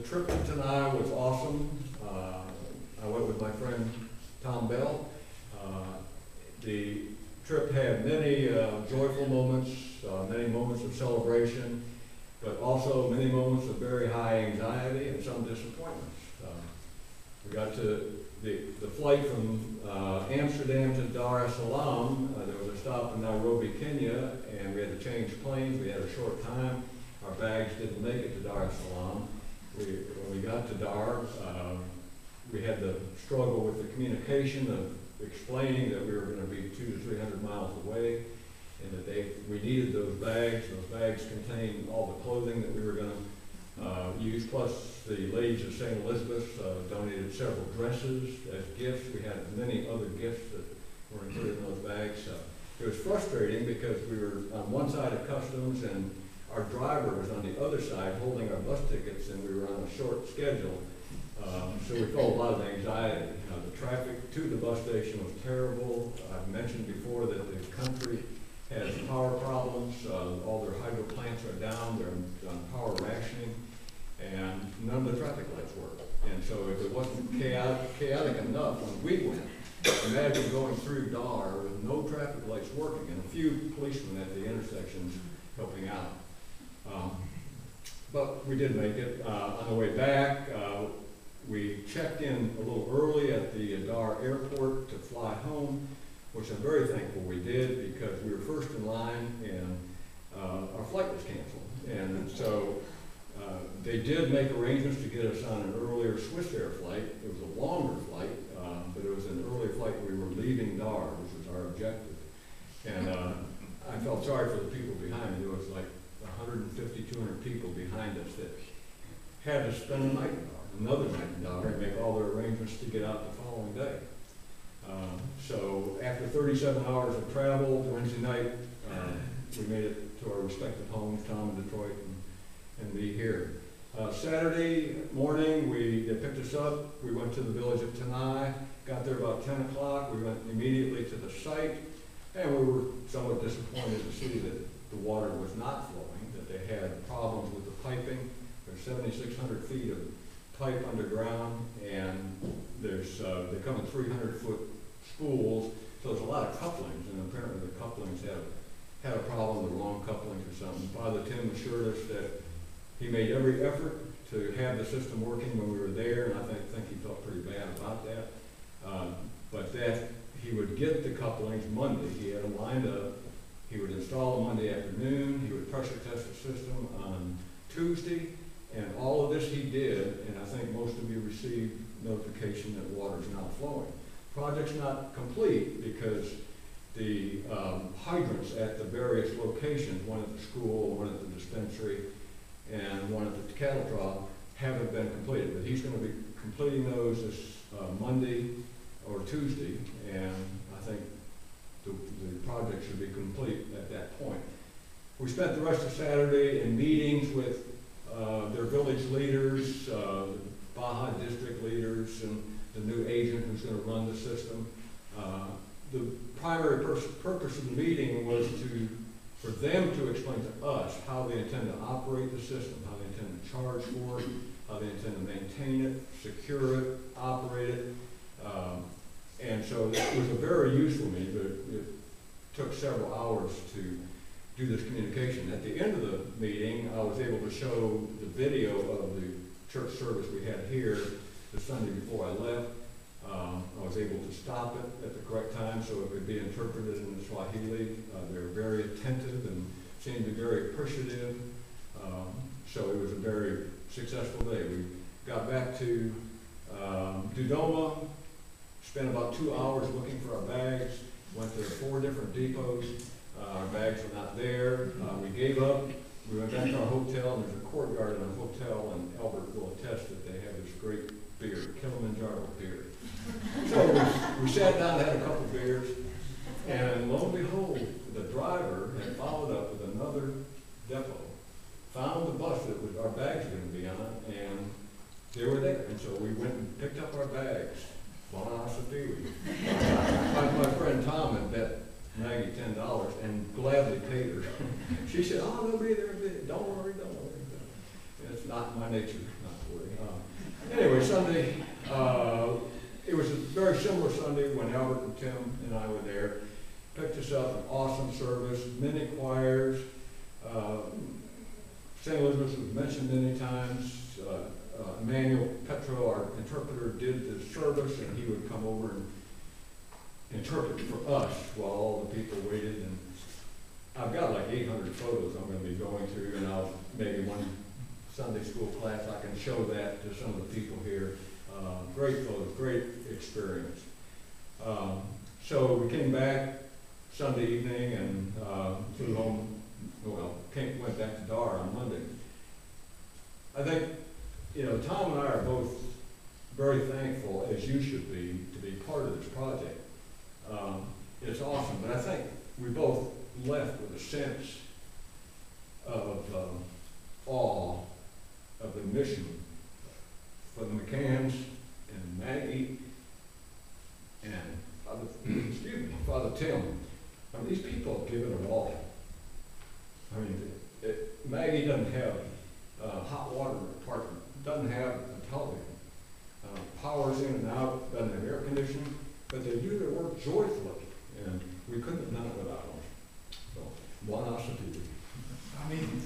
trip to Tanai was awesome. I went with my friend Tom Bell. The trip had many joyful moments, many moments of celebration, but also many moments of very high anxiety and some disappointments. We got to the flight from Amsterdam to Dar es Salaam. There was a stop in Nairobi, Kenya, and we had to change planes. We had a short time. Our bags didn't make it to Dar es Salaam. When we got to Dar, we had to struggle with the communication of explaining that we were going to be 200 to 300 miles away, and that we needed those bags. Those bags contained all the clothing that we were going to use, plus the ladies of St. Elizabeth donated several dresses as gifts. We had many other gifts that were included in those bags. It was frustrating because we were on one side of customs and our driver was on the other side holding our bus tickets, and we were on a short schedule. So we felt a lot of anxiety. The traffic to the bus station was terrible. I've mentioned before that the country has power problems. All their hydro plants are down. They're on power rationing, and none of the traffic lights work. And so if it wasn't chaotic enough when we went, imagine going through Dar with no traffic lights working and a few policemen at the intersections helping out. But we did make it. On the way back, we checked in a little early at the Dar airport to fly home, which I'm very thankful we did because we were first in line and our flight was canceled. And so they did make arrangements to get us on an earlier Swiss Air flight. It was a longer flight, but it was an earlier flight. We were leaving Dar, which was our objective. And I felt sorry for the people behind me. There was like 150, 200 people behind us that had to spend a night in Dar, another night in Dar, and make all their arrangements to get out the following day. So after 37 hours of travel, Wednesday night, we made it to our respective homes, Tom in Detroit and me here. Saturday morning, they picked us up. We went to the village of Tanai, got there about 10 o'clock. We went immediately to the site, and we were somewhat disappointed to see that the water was not flowing, that they had problems with the piping. There's 7,600 feet of pipe underground, and they come in 300-foot spools, so there's a lot of couplings, and apparently the couplings had a problem, the wrong couplings or something. Father Tim assured us that he made every effort to have the system working when we were there, and I think he felt pretty bad about that. But that he would get the couplings Monday. He had them lined up. He would install them Monday afternoon. He would pressure test the system on Tuesday. And all of this he did, and I think most of you received notification that water's not flowing. Project's not complete because the hydrants at the various locations, one at the school, one at the dispensary, and one at the cattle trough, haven't been completed. But he's going to be completing those this Monday or Tuesday, and I think the project should be complete at that point. We spent the rest of Saturday in meetings with their village leaders, Baja district leaders, and the new agent who's going to run the system. The primary purpose of the meeting was for them to explain to us how they intend to operate the system, how they intend to charge for it, how they intend to maintain it, secure it, operate it. And so it was a very useful meeting, but it took several hours to do this communication. At the end of the meeting, I was able to show the video of the church service we had here the Sunday before I left. I was able to stop it at the correct time so it could be interpreted in the Swahili. They were very attentive and seemed to be very appreciative. So it was a very successful day. We got back to Dodoma, spent about 2 hours looking for our bags, went to 4 different depots. Our bags were not there. We gave up. We went back to our hotel, and there's a courtyard in our hotel, and Albert will attest that they have this great beer, Kilimanjaro beer. So we sat down and had a couple beers, and lo and behold, the driver had followed up with another depot, found the bus that our bags were going to be on, and they were there. And so we went and picked up our bags. My friend Tom had bet Maggie $10 and gladly paid her. She said, "Oh, they'll be there. Don't worry, don't worry." It's not my nature. possibly. Anyway, Sunday, it was a very similar Sunday when Albert and Tim and I were there. Picked us up an awesome service, many choirs. St. Elizabeth was mentioned many times. Emmanuel Petro, our interpreter, did the service, and he would come over and interpret for us while all the people waited. And I've got like 800 photos I'm going to be going through, and I'll maybe one Sunday school class I can show that to some of the people here. Great photos, great experience. So we came back Sunday evening and flew home. Well, went back to Dar on Monday. I think, you know, Tom and I are both very thankful, as you should be, to be part of this project. It's awesome, but I think we both left with a sense of awe of the mission for the McCanns and Maggie and Father Tim. I mean, these people have given it all. I mean, Maggie doesn't have hot water apartment, doesn't have a television, powers in and out, doesn't have air conditioning, but they do their work joyfully, and we couldn't have done it without them. So, buona sapere. I mean,